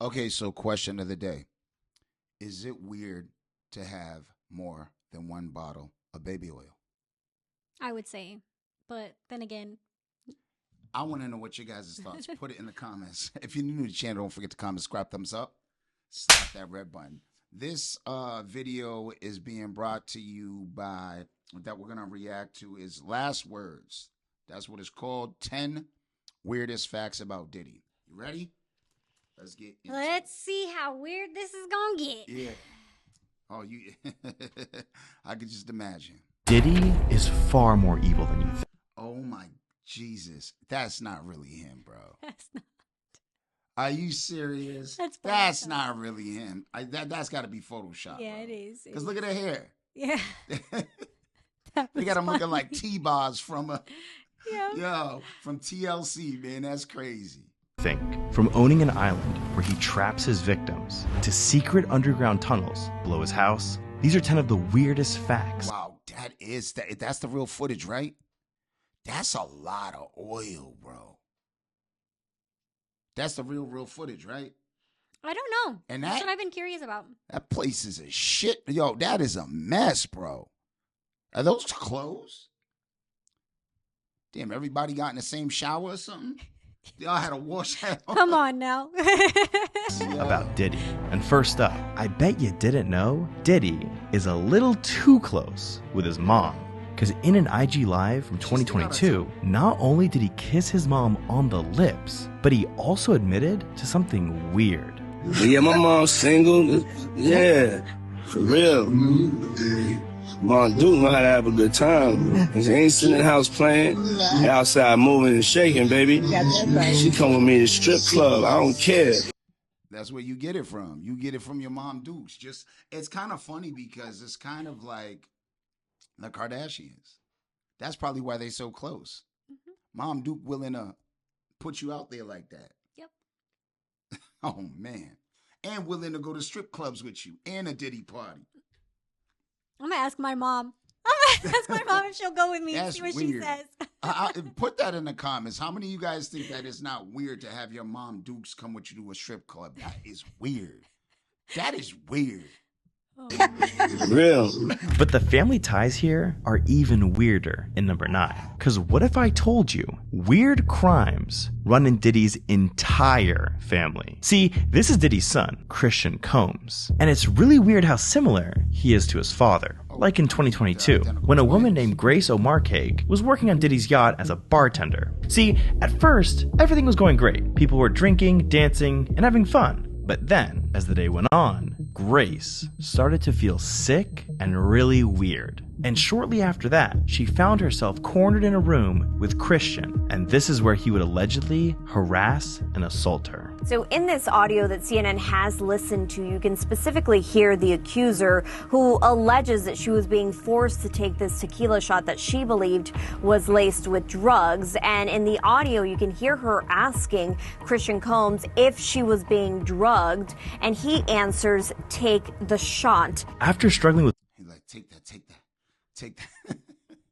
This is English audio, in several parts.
Okay, so question of the day. Is it weird to have more than one bottle of baby oil? I would say. But then again, I want to know what your guys' thoughts. Put it in the comments. If you're new to the channel, don't forget to comment, subscribe, thumbs up, slap that red button. This video is being brought to you by, that we're going to react to, is Last Words. That's what it's called. 10 weirdest facts about Diddy. You ready? Let's get into let's see how weird this is going to get. Yeah. Oh, you. I could just imagine. Diddy is far more evil than you think. Oh my Jesus. That's not really him, bro. That's not. Are you serious? That's not really him. That's got to be Photoshop. Yeah, bro. it is. Because look at her hair. Yeah. They got him looking like T-Boz from Yeah. from TLC, man. That's crazy. Think from owning an island where he traps his victims to secret underground tunnels below his house. These are 10 of the weirdest facts. Wow, that's the real footage, right? That's a lot of oil, bro. That's the real footage, right? I don't know. And that's what I've been curious about. That place is a shit. Yo, that is a mess, bro. Are those clothes? Damn, everybody got in the same shower or something? Y'all had a wash. Come on now. About Diddy. And first up, I bet you didn't know Diddy is a little too close with his mom. Because in an IG Live from 2022, not only did he kiss his mom on the lips, but he also admitted to something weird. Yeah, my mom's single. Yeah, for real. Mom Duke know how to have a good time. She ain't sitting in the house playing. Outside moving and shaking, baby. She come with me to strip club. I don't care. That's where you get it from. You get it from your mom Dukes. Just, it's kind of funny because it's kind of like the Kardashians. That's probably why they so close. Mom Duke willing to put you out there like that. Yep. Oh, man. And willing to go to strip clubs with you and a Diddy party. I'm going to ask my mom. I'm going to ask my mom if she'll go with me and see what weird. she says. Put that in the comments. How many of you guys think that it's not weird to have your mom Dukes come with you to a strip club? That is weird. That is weird. Oh. Real. But the family ties here are even weirder in number 9. Because what if I told you weird crimes run in Diddy's entire family? See, this is Diddy's son, Christian Combs. And it's really weird how similar he is to his father. Like in 2022, when a woman named Grace O'Marcaig was working on Diddy's yacht as a bartender. See, at first, everything was going great. People were drinking, dancing, and having fun. But then, as the day went on, Grace started to feel sick and really weird. And shortly after that, she found herself cornered in a room with Christian, and this is where he would allegedly harass and assault her. So in this audio that CNN has listened to, you can specifically hear the accuser who alleges that she was being forced to take this tequila shot that she believed was laced with drugs. And in the audio, you can hear her asking Christian Combs if she was being drugged, and he answers, "Take the shot." After struggling with He's like, take that.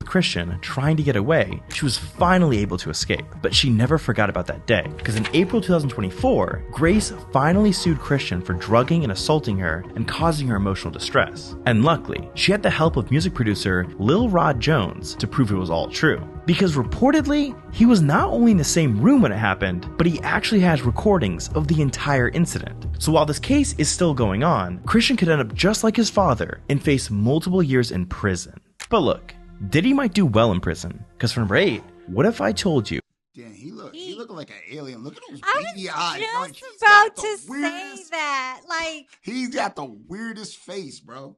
Christian trying to get away, she was finally able to escape. But she never forgot about that day, because in April 2024, Grace finally sued Christian for drugging and assaulting her and causing her emotional distress. And luckily, she had the help of music producer Lil Rod Jones to prove it was all true. Because reportedly, he was not only in the same room when it happened, but he actually has recordings of the entire incident. So while this case is still going on, Christian could end up just like his father and face multiple years in prison. But look, Diddy might do well in prison. Because for number 8, what if I told you? Damn, he looking like an alien. Look at those I beady was eyes. just about to say that. Like, he's got the weirdest face, bro.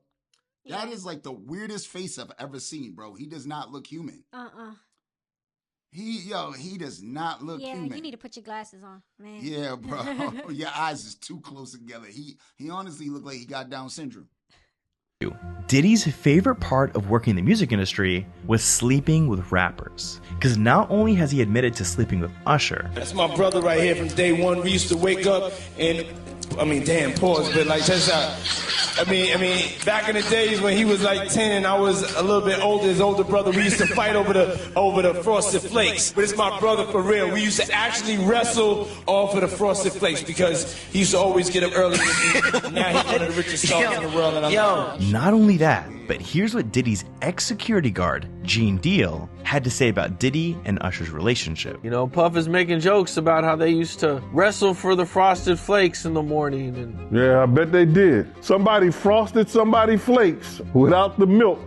Yeah. That is like the weirdest face I've ever seen, bro. He does not look human. He does not look human. Yeah, you need to put your glasses on, man. Yeah, bro. Your eyes is too close together. He honestly looked like he got Down syndrome. Diddy's favorite part of working in the music industry was sleeping with rappers. Because not only has he admitted to sleeping with Usher, That's my brother right here from day one. We used to wake up and damn, pause, but like, just I mean, back in the days when he was like 10 and I was a little bit older, his older brother, we used to fight over the Frosted Flakes. But it's my brother for real. We used to actually wrestle off of the Frosted Flakes because he used to always get up early with me. Now he's one of the richest stars in the world, and I'm Not only that, but here's what Diddy's ex-security guard, Gene Deal, had to say about Diddy and Usher's relationship. You know, Puff is making jokes about how they used to wrestle for the Frosted Flakes in the morning. And yeah, I bet they did. Somebody frosted somebody flakes without the milk.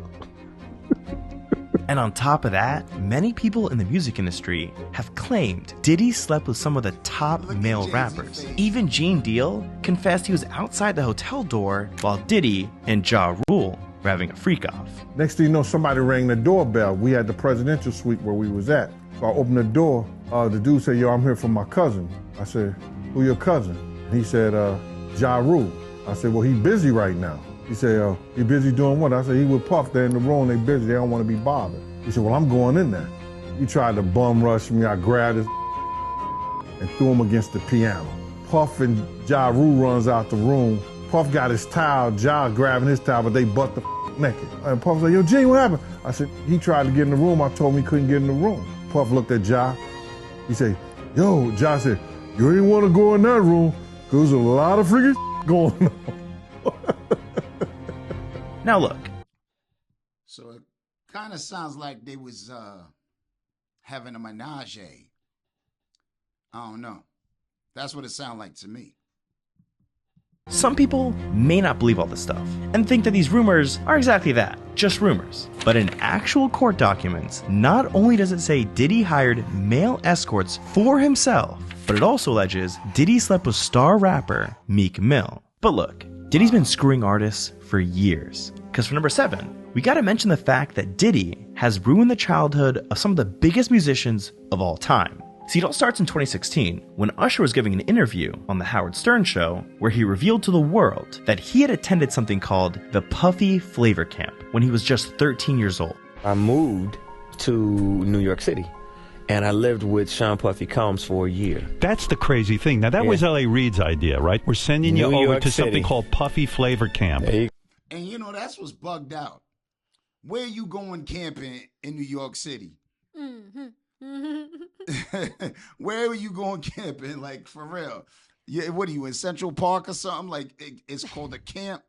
And on top of that, many people in the music industry have claimed Diddy slept with some of the top male rappers. Even Gene Deal confessed he was outside the hotel door while Diddy and Ja Rule were having a freak-off. Next thing you know, somebody rang the doorbell. We had the presidential suite where we was at. So I opened the door. The dude said, yo, I'm here for my cousin. I said, who your cousin? He said, Ja Rule. I said, well, he busy right now. He said, he busy doing what? I said, he with Puff. They're in the room, they busy, they don't want to be bothered. He said, well, I'm going in there. He tried to bum rush me. I grabbed his and threw him against the piano. Puff and Ja Rule runs out the room. Puff got his towel, Ja grabbing his towel, but they butt the naked. And Puff said, yo, Gene, what happened? I said, he tried to get in the room. I told him he couldn't get in the room. Puff looked at Ja. He said, yo, Ja said, you ain't want to go in that room because there's a lot of freaking going on. Now look. So it kind of sounds like they was having a menage. I don't know. That's what it sounded like to me. Some people may not believe all this stuff and think that these rumors are exactly that, just rumors. But in actual court documents, not only does it say Diddy hired male escorts for himself, but it also alleges Diddy slept with star rapper Meek Mill. But look, Diddy's been screwing artists for years. Because for number 7, we gotta mention the fact that Diddy has ruined the childhood of some of the biggest musicians of all time. See, it all starts in 2016 when Usher was giving an interview on The Howard Stern Show where he revealed to the world that he had attended something called the Puffy Flavor Camp when he was just 13 years old. I moved to New York City and I lived with Sean Puffy Combs for a year. That's the crazy thing. Now, that was L.A. Reid's idea, right? We're sending you over to something called Puffy Flavor Camp. And you know, that's what's bugged out. Where you going camping in New York City? Where are you going camping? Like, for real? Yeah, what are you, in Central Park or something? Like, it's called a camp?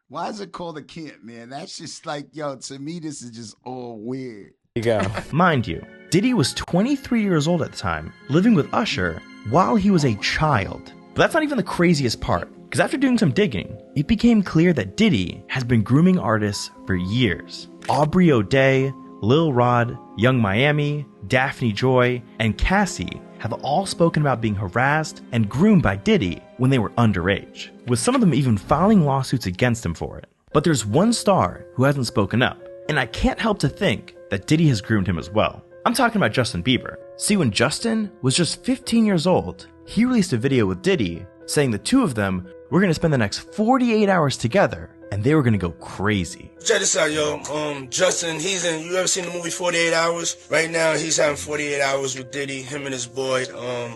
Why is it called a camp, man? That's just like, yo, to me, this is just all weird. You go. Mind you, Diddy was 23 years old at the time, living with Usher while he was a child. But that's not even the craziest part, because after doing some digging, it became clear that Diddy has been grooming artists for years. Aubrey O'Day, Lil Rod, Young Miami, Daphne Joy, and Cassie have all spoken about being harassed and groomed by Diddy when they were underage, with some of them even filing lawsuits against him for it. But there's one star who hasn't spoken up, and I can't help to think that Diddy has groomed him as well. I'm talking about Justin Bieber. See, when Justin was just 15 years old, he released a video with Diddy saying the two of them were going to spend the next 48 hours together and they were going to go crazy. Check this out, yo. Justin, you ever seen the movie 48 Hours? Right now, he's having 48 hours with Diddy, him and his boy.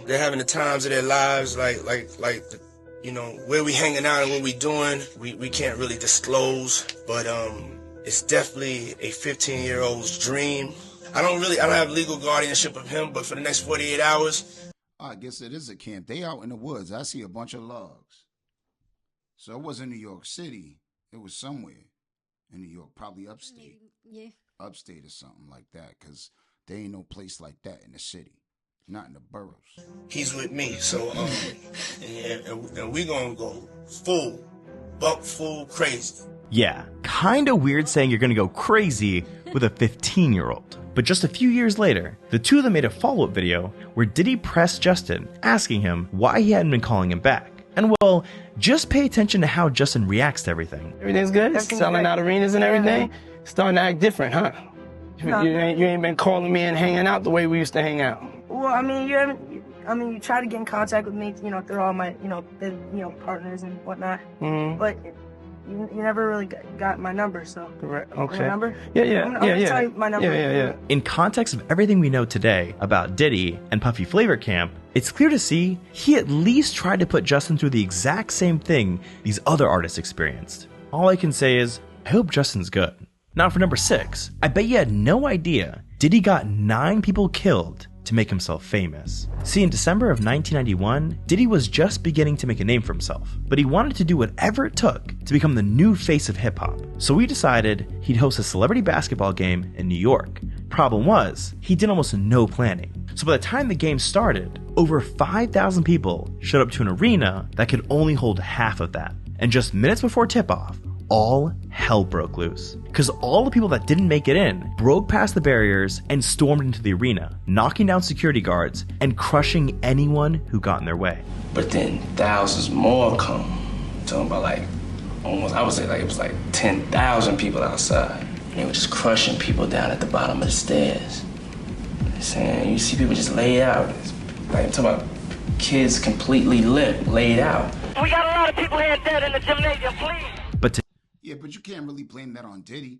They're having the times of their lives, you know, where we hanging out and what we doing, we can't really disclose, but it's definitely a 15-year-old's dream. I don't have legal guardianship of him, but for the next 48 hours. I guess it is a camp. They out in the woods. I see a bunch of logs. So it wasn't New York City. It was somewhere in New York, probably upstate. Yeah. Upstate or something like that, because there ain't no place like that in the city. Not in the boroughs. He's with me, so and we gonna go full crazy. Yeah, kinda weird saying you're gonna go crazy with a 15-year-old. But just a few years later, the two of them made a follow-up video where Diddy pressed Justin, asking him why he hadn't been calling him back. And well, just pay attention to how Justin reacts to everything. Everything's good? Selling out arenas and everything? Starting to act different, huh? No. You ain't been calling me and hanging out the way we used to hang out. Well, I mean, you try to get in contact with me, you know, through all my, partners and whatnot. Mm-hmm. But you never really got my number, so. Right. My Okay. number? Yeah. I'm gonna tell you my number. Yeah. In context of everything we know today about Diddy and Puffy Flavor Camp, it's clear to see he at least tried to put Justin through the exact same thing these other artists experienced. All I can say is, I hope Justin's good. Now for number 6, I bet you had no idea Diddy got 9 people killed to make himself famous. See, in December of 1991, Diddy was just beginning to make a name for himself, but he wanted to do whatever it took to become the new face of hip-hop. So he decided he'd host a celebrity basketball game in New York. Problem was, he did almost no planning. So by the time the game started, over 5,000 people showed up to an arena that could only hold half of that. And just minutes before tip-off, all hell broke loose. Because all the people that didn't make it in broke past the barriers and stormed into the arena, knocking down security guards and crushing anyone who got in their way. But then thousands more come. I'm talking about like almost, I would say like it was like 10,000 people outside. And they were just crushing people down at the bottom of the stairs. Saying, you see people just laid out. Like I'm talking about kids completely limp, laid out. We got a lot of people here dead in the gymnasium, please. Yeah, but you can't really blame that on Diddy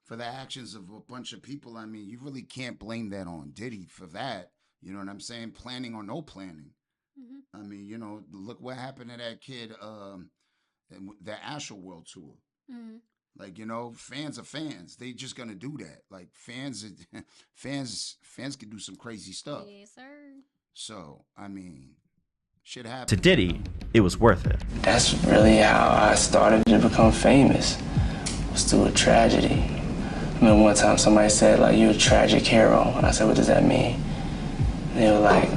for the actions of a bunch of people. I mean, you really can't blame that on Diddy for that. You know what I'm saying? Planning or no planning. I mean, you know, look what happened to that kid, the Astroworld tour. Like, you know, fans are fans. They just gonna do that. Like fans can do some crazy stuff. Yes, sir. So, I mean, shit happens. To Diddy, it was worth it. That's really how I started to become famous, was through a tragedy. I remember one time somebody said, like, you're a tragic hero. And I said, what does that mean? And they were like,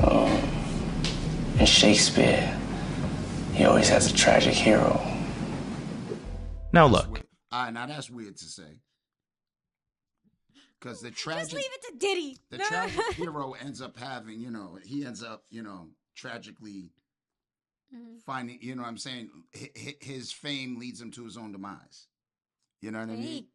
in Shakespeare, he always has a tragic hero. Now look. Now that's weird to say. Because the tragic... Just leave it to Diddy. The tragic hero ends up having, he ends up, tragically finding, you know what I'm saying? His fame leads him to his own demise. You know what I mean?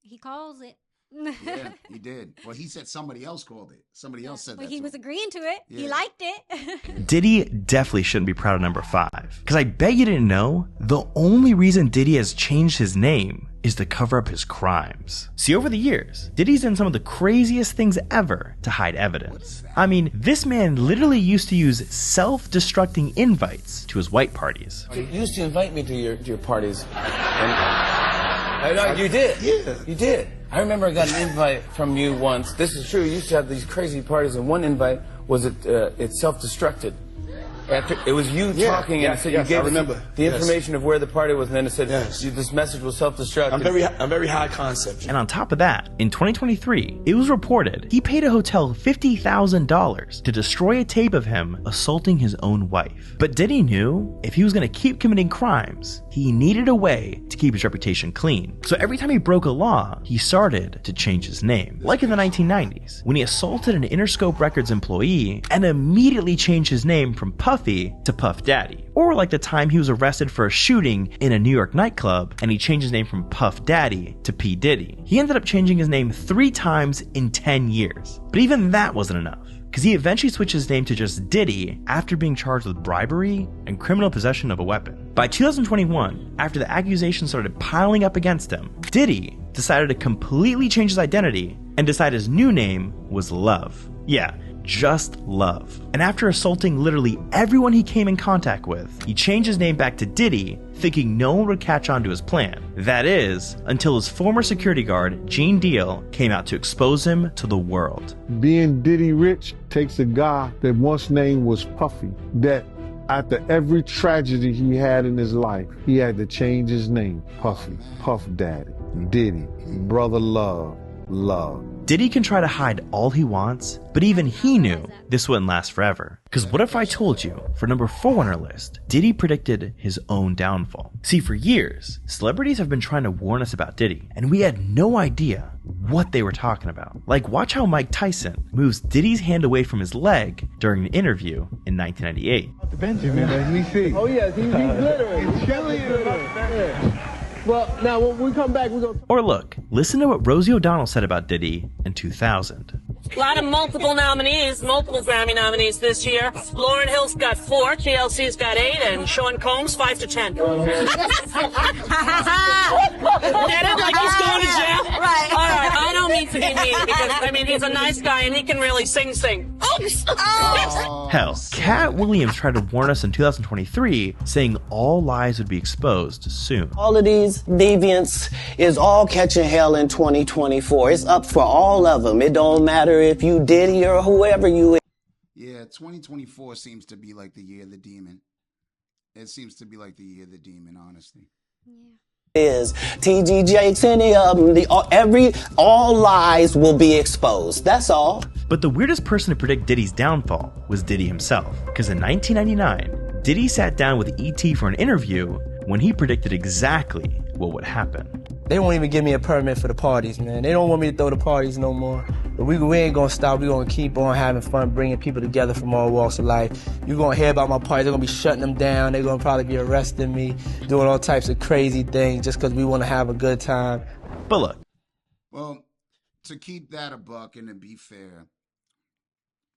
He calls it. Yeah, he did. Well, he said somebody else called it. Somebody else said that. Well, he to was him. agreeing to it. Yeah. He liked it. Diddy definitely shouldn't be proud of number 5. Because I bet you didn't know, the only reason Diddy has changed his name is to cover up his crimes. See, over the years, Diddy's done some of the craziest things ever to hide evidence. I mean, this man literally used to use self-destructing invites to his white parties. You used to invite me to your parties. You did. Yeah. You did. I remember I got an invite from you once. This is true. You used to have these crazy parties, and one invite was it self-destructed. After it was you talking, and it said you gave us the information of where the party was, and then it said this message was self-destruct. I'm very high concept. And on top of that, in 2023, it was reported he paid a hotel $50,000 to destroy a tape of him assaulting his own wife. But Diddy knew if he was going to keep committing crimes, he needed a way to keep his reputation clean. So every time he broke a law, he started to change his name. Like in the 1990s, when he assaulted an Interscope Records employee and immediately changed his name from Puffy to Puff Daddy. Or like the time he was arrested for a shooting in a New York nightclub and he changed his name from Puff Daddy to P. Diddy. He ended up changing his name 3 times in 10 years. But even that wasn't enough, because he eventually switched his name to just Diddy after being charged with bribery and criminal possession of a weapon. By 2021, after the accusations started piling up against him, Diddy decided to completely change his identity and decide his new name was Love. Yeah, just Love. And after assaulting literally everyone he came in contact with, he changed his name back to Diddy, thinking no one would catch on to his plan. That is, until his former security guard, Gene Deal, came out to expose him to the world. Being Diddy rich takes a guy that once name was Puffy, that after every tragedy he had in his life, he had to change his name. Puffy, Puff Daddy, Diddy, Brother Love, Love. Diddy can try to hide all he wants, but even he knew this wouldn't last forever. Because what if I told you, for number 4 on our list, Diddy predicted his own downfall? See, for years, celebrities have been trying to warn us about Diddy, and we had no idea what they were talking about. Like, watch how Mike Tyson moves Diddy's hand away from his leg during an interview in 1998. The Benjamin, let me see. Oh yes, he's glittering. He's glittering. Well, now when we come back, we're going to... Or look, listen to what Rosie O'Donnell said about Diddy in 2000. A lot of multiple nominees, multiple Grammy nominees this year. Lauryn Hill's got 4, TLC's got 8, and Sean Combs 5 to 10. Get it? Like he's going to jail? Right. All right, I don't mean to be mean because, I mean, he's a nice guy and he can really sing. Oops! Oh. Hell, Cat Williams tried to warn us in 2023, saying all lies would be exposed soon. All of these deviants is all catching hell in 2024. It's up for all of them. It don't matter if you Diddy or whoever you is. Yeah, 2024 seems to be like the year of the demon. It seems to be like the year of the demon, honestly. Is TG Jakes, any of them, all lies will be exposed. That's all. But the weirdest person to predict Diddy's downfall was Diddy himself, because in 1999, Diddy sat down with E.T. for an interview when he predicted exactly what would happen. They won't even give me a permit for the parties, man. They don't want me to throw the parties no more. But we ain't gonna stop. We gonna keep on having fun, bringing people together from all walks of life. You're gonna hear about my parties. They're gonna be shutting them down. They're gonna probably be arresting me, doing all types of crazy things just because we want to have a good time. But look. Well, to keep that a buck and to be fair,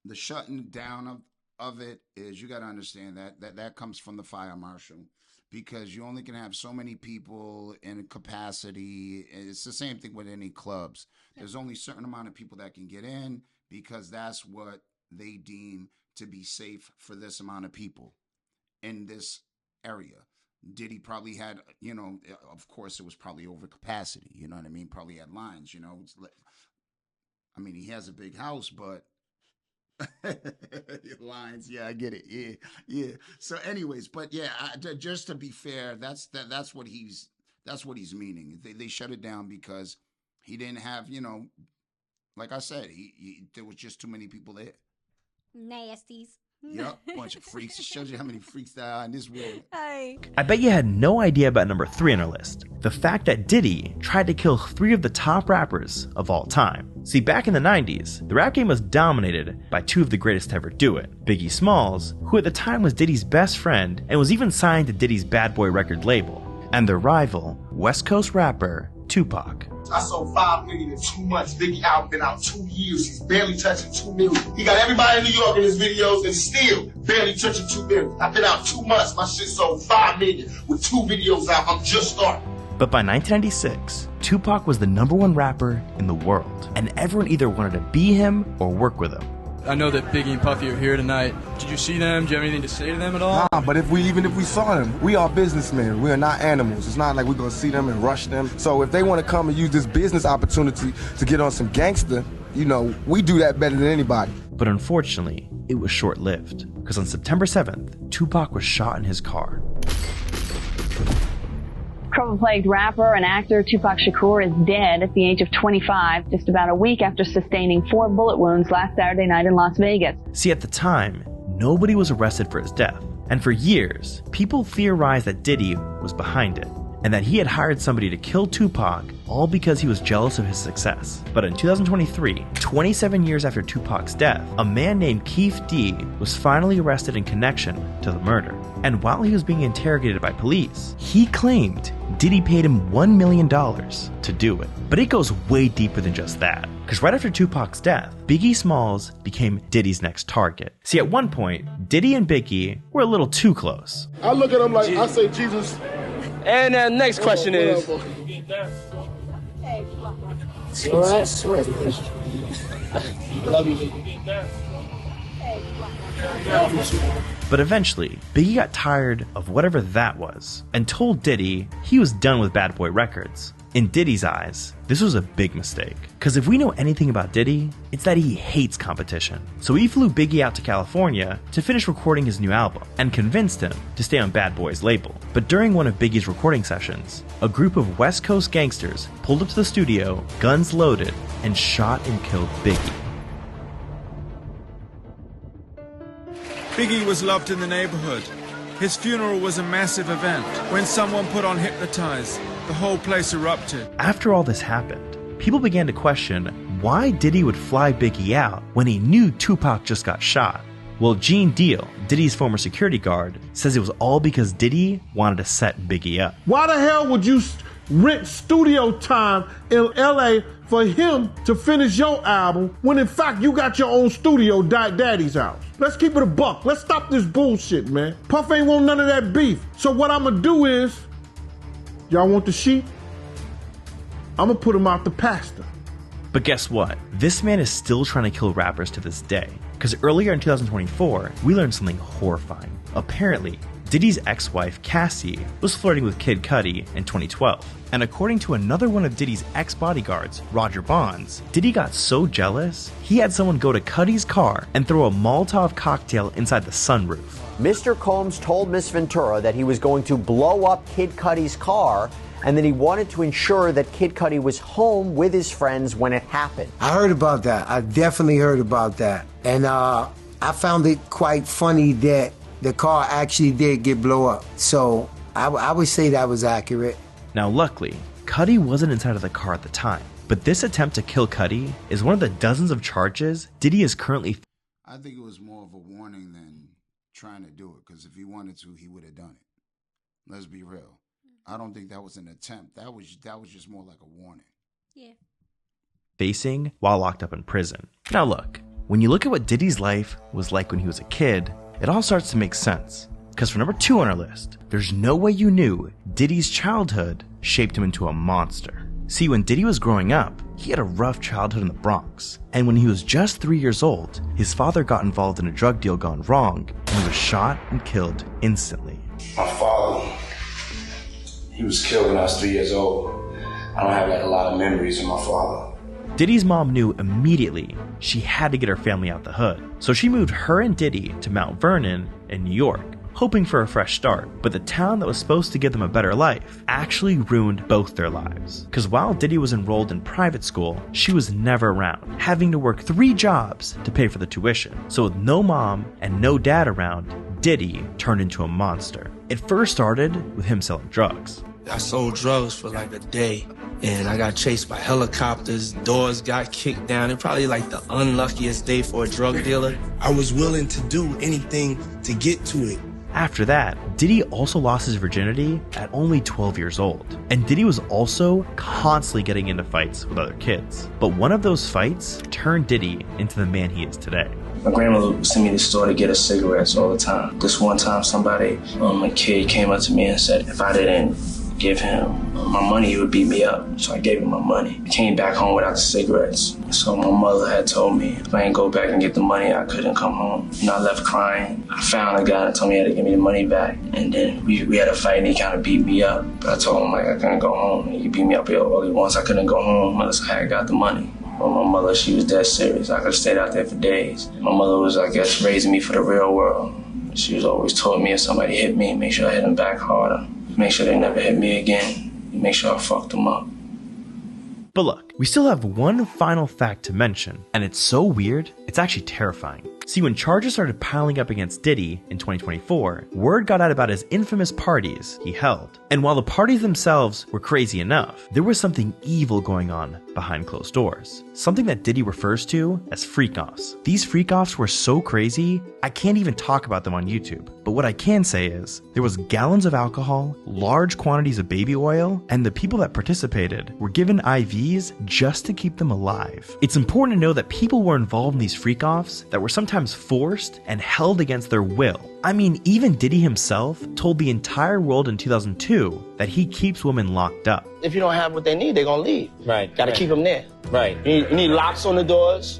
the shutting down of it is, you got to understand that comes from the fire marshal. Because you only can have so many people in a capacity. It's the same thing with any clubs. There's only a certain amount of people that can get in because that's what they deem to be safe for this amount of people in this area. Diddy probably had, of course, it was probably over capacity. You know what I mean? Probably had lines, I mean, he has a big house, but lines, yeah, I get it, yeah. So, anyways, but yeah, just to be fair, that's what he's meaning. They shut it down because he didn't have, like I said, there was just too many people there. Nasties. Yep, bunch of freaks. It shows you how many freaks there are in this world. Hey. I bet you had no idea about number 3 on our list. The fact that Diddy tried to kill 3 of the top rappers of all time. See, back in the 90s, the rap game was dominated by 2 of the greatest to ever do it. Biggie Smalls, who at the time was Diddy's best friend and was even signed to Diddy's Bad Boy record label, and their rival, West Coast rapper Tupac. I sold 5 million in 2 months. Biggie out, been out 2 years. He's barely touching 2 million. He got everybody in New York in his videos and still barely touching 2 million. I've been out 2 months. My shit sold 5 million with 2 videos out. I'm just starting. But by 1996, Tupac was the #1 rapper in the world, and everyone either wanted to be him or work with him. I know that Biggie and Puffy are here tonight. Did you see them? Do you have anything to say to them at all? Nah, but even if we saw them, we are businessmen. We are not animals. It's not like we're going to see them and rush them. So if they want to come and use this business opportunity to get on some gangster, we do that better than anybody. But unfortunately, it was short-lived, because on September 7th, Tupac was shot in his car. Trauma-plagued rapper and actor Tupac Shakur is dead at the age of 25, just about a week after sustaining 4 bullet wounds last Saturday night in Las Vegas. See, at the time, nobody was arrested for his death, and for years, people theorized that Diddy was behind it, and that he had hired somebody to kill Tupac, all because he was jealous of his success. But in 2023, 27 years after Tupac's death, a man named Keith D was finally arrested in connection to the murder. And while he was being interrogated by police, he claimed Diddy paid him $1 million to do it. But it goes way deeper than just that, because right after Tupac's death, Biggie Smalls became Diddy's next target. See, at one point, Diddy and Biggie were a little too close. I look at him like, I say, Jesus. And the next question is... Love you. But eventually, Biggie got tired of whatever that was and told Diddy he was done with Bad Boy Records. In Diddy's eyes, this was a big mistake. Because if we know anything about Diddy, it's that he hates competition. So he flew Biggie out to California to finish recording his new album and convinced him to stay on Bad Boy's label. But during one of Biggie's recording sessions, a group of West Coast gangsters pulled up to the studio, guns loaded, and shot and killed Biggie. Biggie was loved in the neighborhood. His funeral was a massive event. When someone put on Hypnotize, the whole place erupted. After all this happened, people began to question why Diddy would fly Biggie out when he knew Tupac just got shot. Well, Gene Deal, Diddy's former security guard, says it was all because Diddy wanted to set Biggie up. Why the hell would you rent studio time in LA for him to finish your album when in fact you got your own studio Daddy's house. Let's keep it a buck. Let's stop this bullshit, man. Puff ain't want none of that beef. So what I'm gonna do is, y'all want the sheep? I'm gonna put him out the pasture. But guess what? This man is still trying to kill rappers to this day. Because earlier in 2024, we learned something horrifying. Apparently, Diddy's ex-wife, Cassie, was flirting with Kid Cudi in 2012. And according to another one of Diddy's ex-bodyguards, Roger Bonds, Diddy got so jealous, he had someone go to Cudi's car and throw a Molotov cocktail inside the sunroof. Mr. Combs told Miss Ventura that he was going to blow up Kid Cudi's car and that he wanted to ensure that Kid Cudi was home with his friends when it happened. I heard about that. I definitely heard about that. And I found it quite funny that the car actually did get blow up. So I would say that was accurate. Now luckily, Cudi wasn't inside of the car at the time. But this attempt to kill Cudi is one of the dozens of charges Diddy is currently... I think it was more of a warning than trying to do it. Because if he wanted to, he would have done it. Let's be real. I don't think that was an attempt. That was just more like a warning. Yeah. Facing while locked up in prison. Now look, when you look at what Diddy's life was like when he was a kid, it all starts to make sense. Because for number 2 on our list, there's no way you knew Diddy's childhood shaped him into a monster. See, when Diddy was growing up, he had a rough childhood in the Bronx. And when he was just 3 years old, his father got involved in a drug deal gone wrong, and he was shot and killed instantly. My father, he was killed when I was 3 years old. I don't have a lot of memories of my father. Diddy's mom knew immediately she had to get her family out the hood. So she moved her and Diddy to Mount Vernon in New York, hoping for a fresh start. But the town that was supposed to give them a better life actually ruined both their lives. Because while Diddy was enrolled in private school, she was never around, having to work 3 jobs to pay for the tuition. So with no mom and no dad around, Diddy turned into a monster. It first started with him selling drugs. I sold drugs for like a day, and I got chased by helicopters, doors got kicked down. It probably like the unluckiest day for a drug dealer. I was willing to do anything to get to it. After that, Diddy also lost his virginity at only 12 years old. And Diddy was also constantly getting into fights with other kids. But one of those fights turned Diddy into the man he is today. My grandmother would send me to the store to get us cigarettes all the time. This one time somebody, a kid came up to me and said if I didn't give him my money, he would beat me up. So I gave him my money. I came back home without the cigarettes. So my mother had told me if I didn't go back and get the money, I couldn't come home. And I left crying. I found a guy that told me he had to give me the money back. And then we had a fight and he kind of beat me up. But I told him I couldn't go home. He beat me up all he wants. I couldn't go home unless I had got the money. But my mother, she was dead serious. I could have stayed out there for days. My mother was, I guess, raising me for the real world. She was always told me if somebody hit me, make sure I hit them back harder. Make sure they never hit me again. Make sure I fucked them up. But look, we still have one final fact to mention, and it's so weird, it's actually terrifying. See, when charges started piling up against Diddy in 2024, word got out about his infamous parties he held. And while the parties themselves were crazy enough, there was something evil going on behind closed doors. Something that Diddy refers to as freak-offs. These freak-offs were so crazy, I can't even talk about them on YouTube. But what I can say is, there was gallons of alcohol, large quantities of baby oil, and the people that participated were given IVs just to keep them alive. It's important to know that people were involved in these freak-offs that were sometimes forced and held against their will. I mean, even Diddy himself told the entire world in 2002 that he keeps women locked up. If you don't have what they need, they're gonna leave. Right. Gotta keep them there. Right. You need locks on the doors.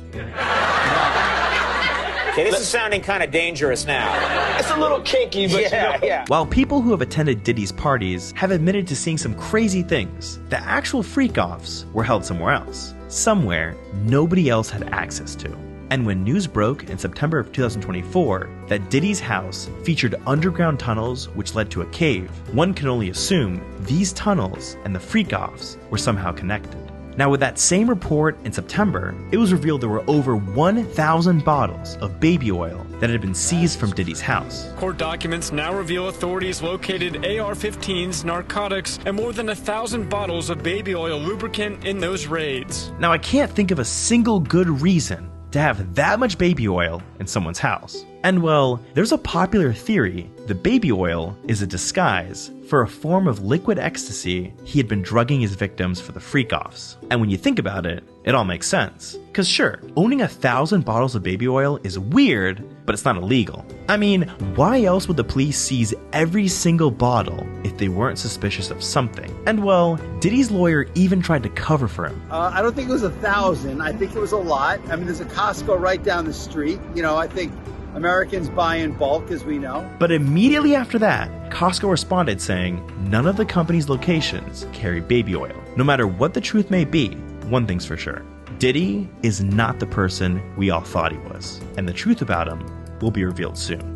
Okay, this is sounding kind of dangerous now. It's a little kinky, but yeah. While people who have attended Diddy's parties have admitted to seeing some crazy things, the actual freak-offs were held somewhere else. Somewhere nobody else had access to. And when news broke in September of 2024 that Diddy's house featured underground tunnels which led to a cave, one can only assume these tunnels and the freak-offs were somehow connected. Now with that same report in September, it was revealed there were over 1,000 bottles of baby oil that had been seized from Diddy's house. Court documents now reveal authorities located AR-15s, narcotics, and more than 1,000 bottles of baby oil lubricant in those raids. Now I can't think of a single good reason to have that much baby oil in someone's house? And well, there's a popular theory that baby oil is a disguise for a form of liquid ecstasy he had been drugging his victims for the freak-offs. And when you think about it, it all makes sense. Cause sure, owning 1,000 bottles of baby oil is weird, but it's not illegal. I mean, why else would the police seize every single bottle if they weren't suspicious of something? And well, Diddy's lawyer even tried to cover for him. I don't think it was 1,000. I think it was a lot. I mean, there's a Costco right down the street. You know, I think Americans buy in bulk, as we know. But immediately after that, Costco responded saying none of the company's locations carry baby oil. No matter what the truth may be, one thing's for sure. Diddy is not the person we all thought he was. And the truth about him will be revealed soon.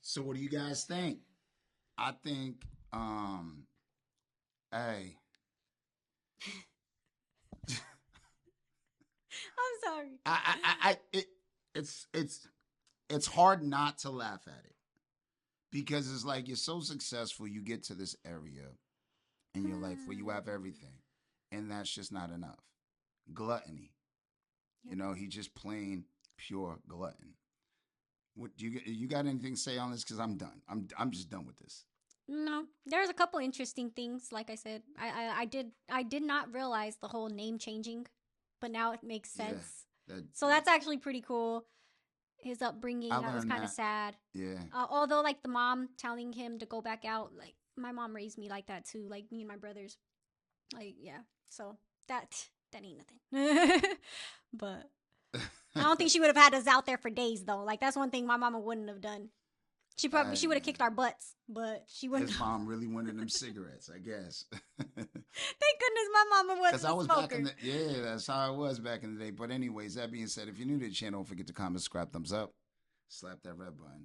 So what do you guys think? I think, hey. I'm sorry. It's hard not to laugh at it because it's like you're so successful, you get to this area in your life where you have everything, and that's just not enough. Gluttony, you know, he just plain pure glutton. What do you got anything to say on this? Because I'm done. I'm just done with this. No, there's a couple interesting things. Like I said, I did not realize the whole name changing, but now it makes sense. Yeah, so that's actually pretty cool. His upbringing, that was kind of sad. Yeah. Although, like, the mom telling him to go back out, like, my mom raised me like that too, like me and my brothers. Like, yeah. So that ain't nothing. But I don't think she would have had us out there for days though. Like, that's one thing my mama wouldn't have done. She would have kicked our butts, but she wouldn't. His mom really wanted them cigarettes, I guess. Thank goodness my mama wasn't a smoker. Back in the, yeah, that's how I was back in the day. But anyways, that being said, if you're new to the channel, don't forget to comment, subscribe, thumbs up, slap that red button.